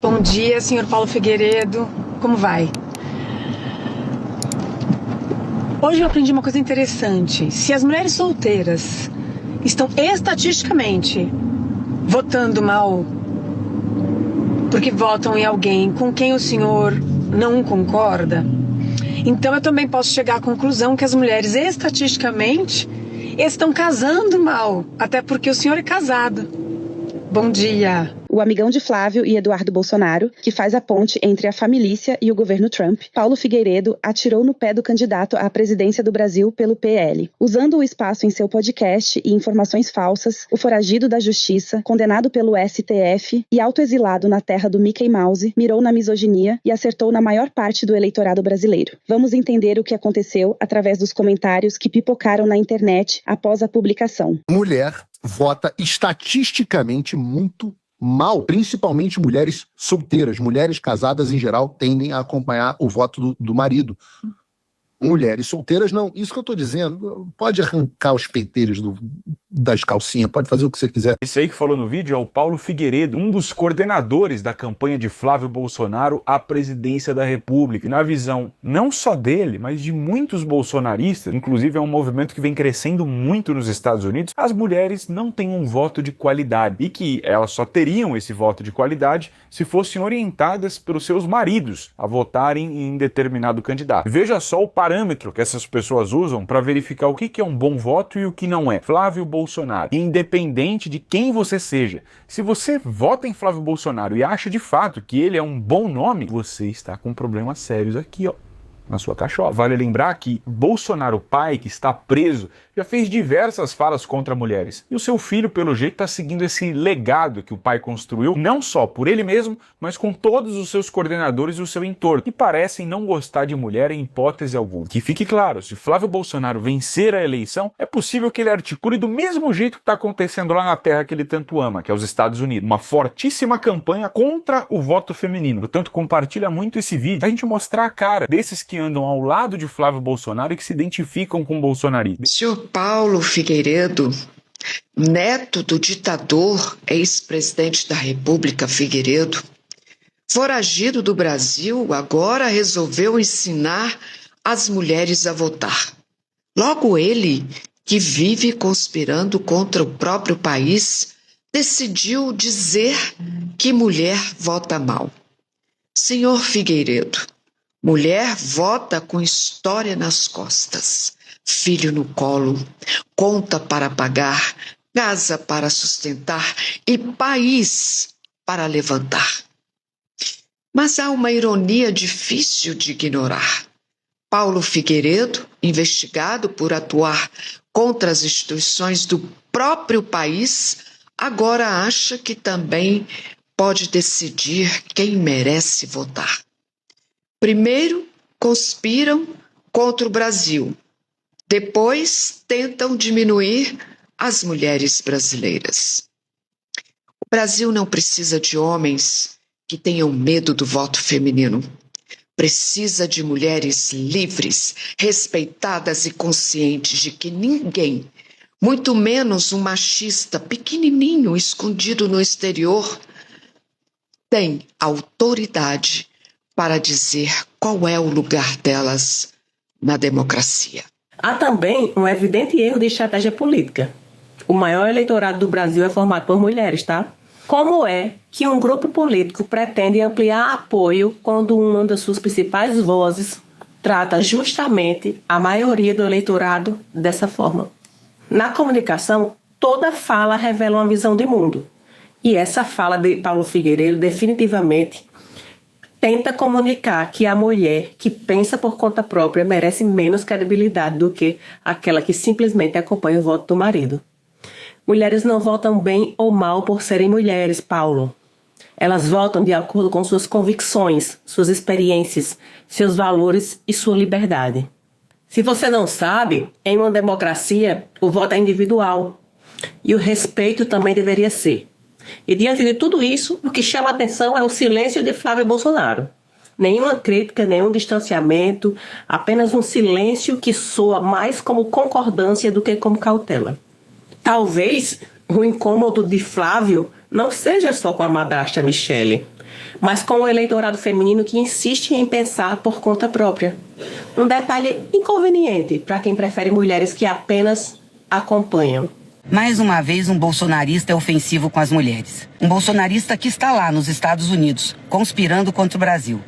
Bom dia, senhor Paulo Figueiredo. Como vai? Hoje eu aprendi uma coisa interessante. Se as mulheres solteiras estão estatisticamente votando mal porque votam em alguém com quem o senhor não concorda, então eu também posso chegar à conclusão que as mulheres estatisticamente estão casando mal, até porque o senhor é casado. Bom dia. O amigão de Flávio e Eduardo Bolsonaro, que faz a ponte entre a família e o governo Trump, Paulo Figueiredo, atirou no pé do candidato à presidência do Brasil pelo PL. Usando o espaço em seu podcast e informações falsas, o foragido da justiça, condenado pelo STF e autoexilado na terra do Mickey Mouse, mirou na misoginia e acertou na maior parte do eleitorado brasileiro. Vamos entender o que aconteceu através dos comentários que pipocaram na internet após a publicação. Mulher vota estatisticamente muito mal, principalmente mulheres solteiras. Mulheres casadas, em geral, tendem a acompanhar o voto do marido. Mulheres solteiras, não. Isso que eu tô dizendo, pode arrancar os penteiros das calcinhas, pode fazer o que você quiser. Esse aí que falou no vídeo é o Paulo Figueiredo, um dos coordenadores da campanha de Flávio Bolsonaro à presidência da República. E na visão não só dele, mas de muitos bolsonaristas, inclusive é um movimento que vem crescendo muito nos Estados Unidos, as mulheres não têm um voto de qualidade e que elas só teriam esse voto de qualidade se fossem orientadas pelos seus maridos a votarem em determinado candidato. Veja só o parâmetro que essas pessoas usam para verificar o que é um bom voto e o que não é. Flávio Bolsonaro, independente de quem você seja, se você vota em Flávio Bolsonaro e acha de fato que ele é um bom nome, você está com problemas sérios aqui, ó, na sua cachola. Vale lembrar que Bolsonaro pai, que está preso, já fez diversas falas contra mulheres. E o seu filho, pelo jeito, está seguindo esse legado que o pai construiu, não só por ele mesmo, mas com todos os seus coordenadores e o seu entorno, que parecem não gostar de mulher em hipótese alguma. Que fique claro, se Flávio Bolsonaro vencer a eleição, é possível que ele articule do mesmo jeito que está acontecendo lá na terra que ele tanto ama, que é os Estados Unidos. Uma fortíssima campanha contra o voto feminino. Portanto, compartilha muito esse vídeo pra gente mostrar a cara desses que andam ao lado de Flávio Bolsonaro e que se identificam com o bolsonarismo. Senhor Paulo Figueiredo, neto do ditador, ex-presidente da República Figueiredo, foragido do Brasil, agora resolveu ensinar as mulheres a votar. Logo ele, que vive conspirando contra o próprio país, decidiu dizer que mulher vota mal. Senhor Figueiredo, mulher vota com história nas costas, filho no colo, conta para pagar, casa para sustentar e país para levantar. Mas há uma ironia difícil de ignorar. Paulo Figueiredo, investigado por atuar contra as instituições do próprio país, agora acha que também pode decidir quem merece votar. Primeiro, conspiram contra o Brasil. Depois, tentam diminuir as mulheres brasileiras. O Brasil não precisa de homens que tenham medo do voto feminino. Precisa de mulheres livres, respeitadas e conscientes de que ninguém, muito menos um machista pequenininho escondido no exterior, tem autoridade para dizer qual é o lugar delas na democracia. Há também um evidente erro de estratégia política. O maior eleitorado do Brasil é formado por mulheres, tá? Como é que um grupo político pretende ampliar apoio quando uma das suas principais vozes trata justamente a maioria do eleitorado dessa forma? Na comunicação, toda fala revela uma visão de mundo. E essa fala de Paulo Figueiredo definitivamente tenta comunicar que a mulher que pensa por conta própria merece menos credibilidade do que aquela que simplesmente acompanha o voto do marido. Mulheres não votam bem ou mal por serem mulheres, Paulo. Elas votam de acordo com suas convicções, suas experiências, seus valores e sua liberdade. Se você não sabe, em uma democracia, o voto é individual. E o respeito também deveria ser. E diante de tudo isso, o que chama a atenção é o silêncio de Flávio Bolsonaro. Nenhuma crítica, nenhum distanciamento, apenas um silêncio que soa mais como concordância do que como cautela. Talvez o incômodo de Flávio não seja só com a madrasta Michele, mas com o eleitorado feminino que insiste em pensar por conta própria. Um detalhe inconveniente para quem prefere mulheres que apenas acompanham. Mais uma vez, um bolsonarista é ofensivo com as mulheres. Um bolsonarista que está lá nos Estados Unidos, conspirando contra o Brasil.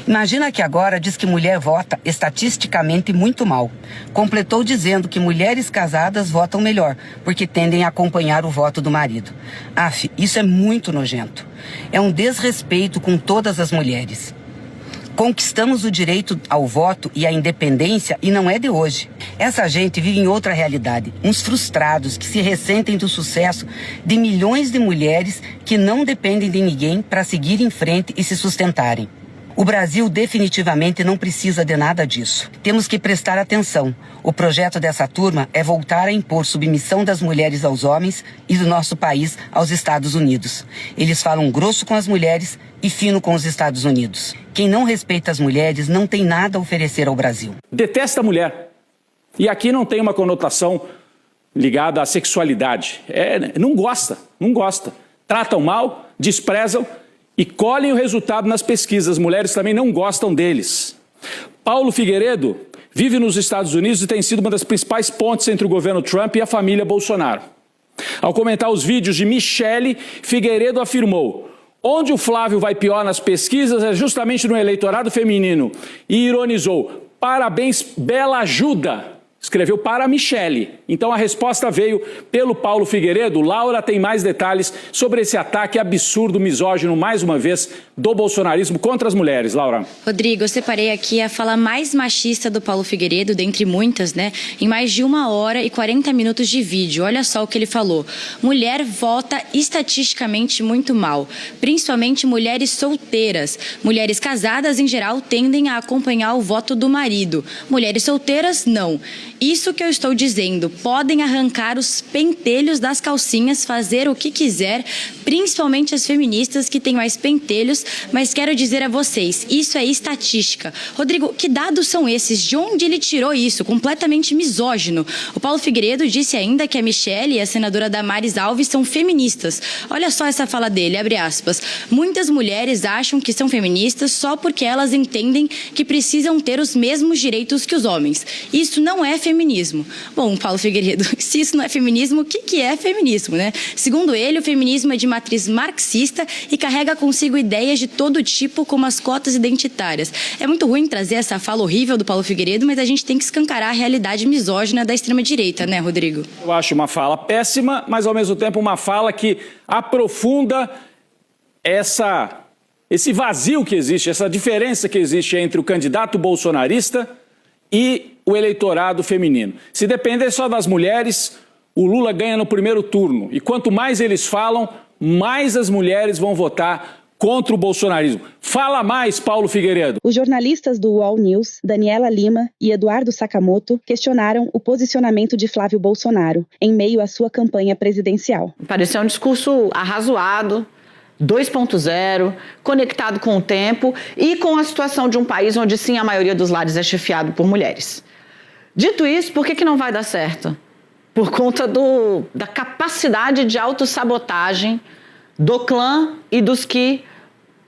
Imagina que agora diz que mulher vota estatisticamente muito mal. Completou dizendo que mulheres casadas votam melhor, porque tendem a acompanhar o voto do marido. Aff, isso é muito nojento. É um desrespeito com todas as mulheres. Conquistamos o direito ao voto e à independência e não é de hoje. Essa gente vive em outra realidade. Uns frustrados que se ressentem do sucesso de milhões de mulheres que não dependem de ninguém para seguir em frente e se sustentarem. O Brasil definitivamente não precisa de nada disso. Temos que prestar atenção. O projeto dessa turma é voltar a impor submissão das mulheres aos homens e do nosso país aos Estados Unidos. Eles falam grosso com as mulheres e fino com os Estados Unidos. Quem não respeita as mulheres não tem nada a oferecer ao Brasil. Detesta a mulher. E aqui não tem uma conotação ligada à sexualidade. Não gosta. Tratam mal, desprezam e colhem o resultado nas pesquisas. As mulheres também não gostam deles. Paulo Figueiredo vive nos Estados Unidos e tem sido uma das principais pontes entre o governo Trump e a família Bolsonaro. Ao comentar os vídeos de Michele, Figueiredo afirmou: onde o Flávio vai pior nas pesquisas é justamente no eleitorado feminino. E ironizou: parabéns, bela ajuda. Escreveu para a Michele. Então a resposta veio pelo Paulo Figueiredo. Laura tem mais detalhes sobre esse ataque absurdo, misógino, mais uma vez, do bolsonarismo contra as mulheres. Laura. Rodrigo, eu separei aqui a fala mais machista do Paulo Figueiredo, dentre muitas, né? Em mais de 1 hora e 40 minutos de vídeo. Olha só o que ele falou. Mulher vota estatisticamente muito mal, principalmente mulheres solteiras. Mulheres casadas, em geral, tendem a acompanhar o voto do marido. Mulheres solteiras, não. Isso que eu estou dizendo, podem arrancar os pentelhos das calcinhas, fazer o que quiser, principalmente as feministas que têm mais pentelhos, mas quero dizer a vocês, isso é estatística. Rodrigo, que dados são esses? De onde ele tirou isso? Completamente misógino. O Paulo Figueiredo disse ainda que a Michele e a senadora Damares Alves são feministas. Olha só essa fala dele, abre aspas. Muitas mulheres acham que são feministas só porque elas entendem que precisam ter os mesmos direitos que os homens. Isso não é feminismo. Bom, Paulo Figueiredo, se isso não é feminismo, o que é feminismo, né? Segundo ele, o feminismo é de matriz marxista e carrega consigo ideias de todo tipo, como as cotas identitárias. É muito ruim trazer essa fala horrível do Paulo Figueiredo, mas a gente tem que escancarar a realidade misógina da extrema-direita, né, Rodrigo? Eu acho uma fala péssima, mas ao mesmo tempo uma fala que aprofunda esse vazio que existe, essa diferença que existe entre o candidato bolsonarista e o eleitorado feminino. Se depender só das mulheres, o Lula ganha no primeiro turno. E quanto mais eles falam, mais as mulheres vão votar contra o bolsonarismo. Fala mais, Paulo Figueiredo. Os jornalistas do UOL News, Daniela Lima e Eduardo Sakamoto, questionaram o posicionamento de Flávio Bolsonaro em meio à sua campanha presidencial. Pareceu um discurso arrazoado, 2.0, conectado com o tempo e com a situação de um país onde sim a maioria dos lares é chefiado por mulheres. Dito isso, por que não vai dar certo? Por conta da capacidade de autossabotagem do clã e dos que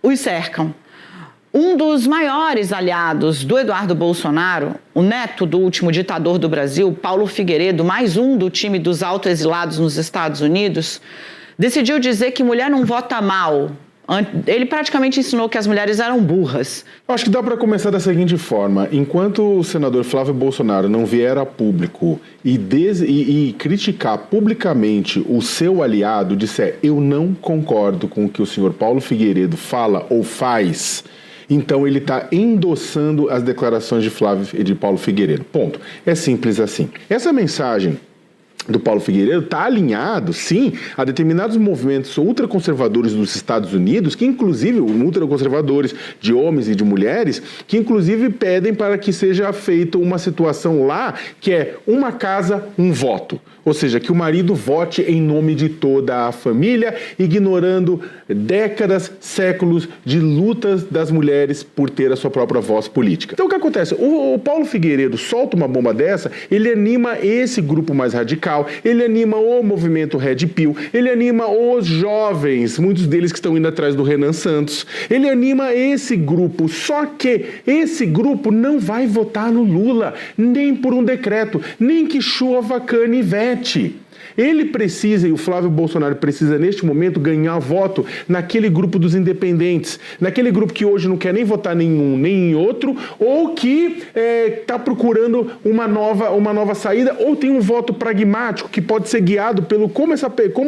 os cercam. Um dos maiores aliados do Eduardo Bolsonaro, o neto do último ditador do Brasil, Paulo Figueiredo, mais um do time dos autoexilados nos Estados Unidos, decidiu dizer que mulher não vota mal. Ele praticamente ensinou que as mulheres eram burras. Acho que dá para começar da seguinte forma. Enquanto o senador Flávio Bolsonaro não vier a público e criticar publicamente o seu aliado, disser eu não concordo com o que o senhor Paulo Figueiredo fala ou faz, então ele está endossando as declarações de Flávio e de Paulo Figueiredo. Ponto. É simples assim. Essa mensagem do Paulo Figueiredo está alinhado, sim, a determinados movimentos ultraconservadores dos Estados Unidos, que inclusive, ultraconservadores de homens e de mulheres, que inclusive pedem para que seja feita uma situação lá que é uma casa, um voto. Ou seja, que o marido vote em nome de toda a família, ignorando décadas, séculos de lutas das mulheres por ter a sua própria voz política. Então o que acontece? O Paulo Figueiredo solta uma bomba dessa, ele anima esse grupo mais radical, radical, ele anima o movimento Red Pill, ele anima os jovens, muitos deles que estão indo atrás do Renan Santos, ele anima esse grupo, só que esse grupo não vai votar no Lula, nem por um decreto, nem que chova canivete. Ele precisa, e o Flávio Bolsonaro precisa neste momento ganhar voto naquele grupo dos independentes, naquele grupo que hoje não quer nem votar nenhum nem em outro, ou que está procurando uma nova saída, ou tem um voto pragmático que pode ser guiado pelo como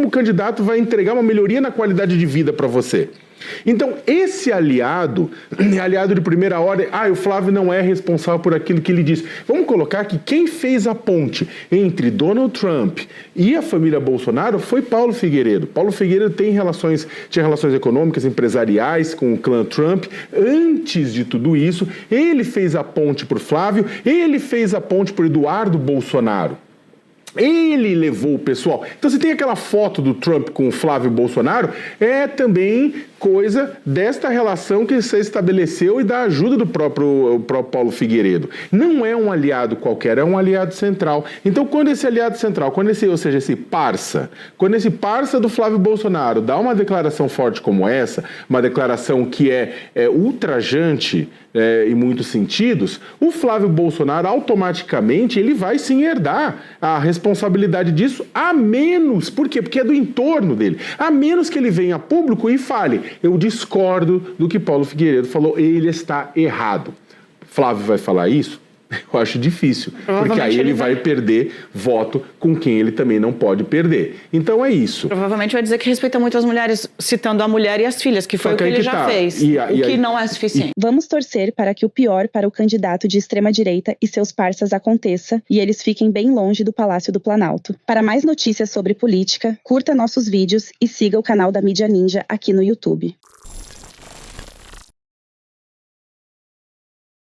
o candidato vai entregar uma melhoria na qualidade de vida para você. Então, esse aliado de primeira ordem, o Flávio não é responsável por aquilo que ele disse. Vamos colocar que quem fez a ponte entre Donald Trump e a família Bolsonaro foi Paulo Figueiredo. Paulo Figueiredo tinha relações econômicas, empresariais com o clã Trump. Antes de tudo isso, ele fez a ponte por Flávio, ele fez a ponte por Eduardo Bolsonaro. Ele levou o pessoal. Então, você tem aquela foto do Trump com o Flávio Bolsonaro, é também coisa desta relação que se estabeleceu e da ajuda do próprio Paulo Figueiredo. Não é um aliado qualquer, é um aliado central. Então, quando esse aliado central, quando esse parça do Flávio Bolsonaro dá uma declaração forte como essa, uma declaração que é ultrajante em muitos sentidos, o Flávio Bolsonaro automaticamente ele vai sim herdar a responsabilidade disso, a menos, por quê? Porque é do entorno dele, a menos que ele venha a público e fale, eu discordo do que Paulo Figueiredo falou, ele está errado. Flávio vai falar isso? Eu acho difícil, porque aí ele vai perder voto com quem ele também não pode perder. Então é isso. Provavelmente vai dizer que respeita muito as mulheres, citando a mulher e as filhas, que foi o que ele já fez, o que não é suficiente. Vamos torcer para que o pior para o candidato de extrema-direita e seus parças aconteça e eles fiquem bem longe do Palácio do Planalto. Para mais notícias sobre política, curta nossos vídeos e siga o canal da Mídia Ninja aqui no YouTube.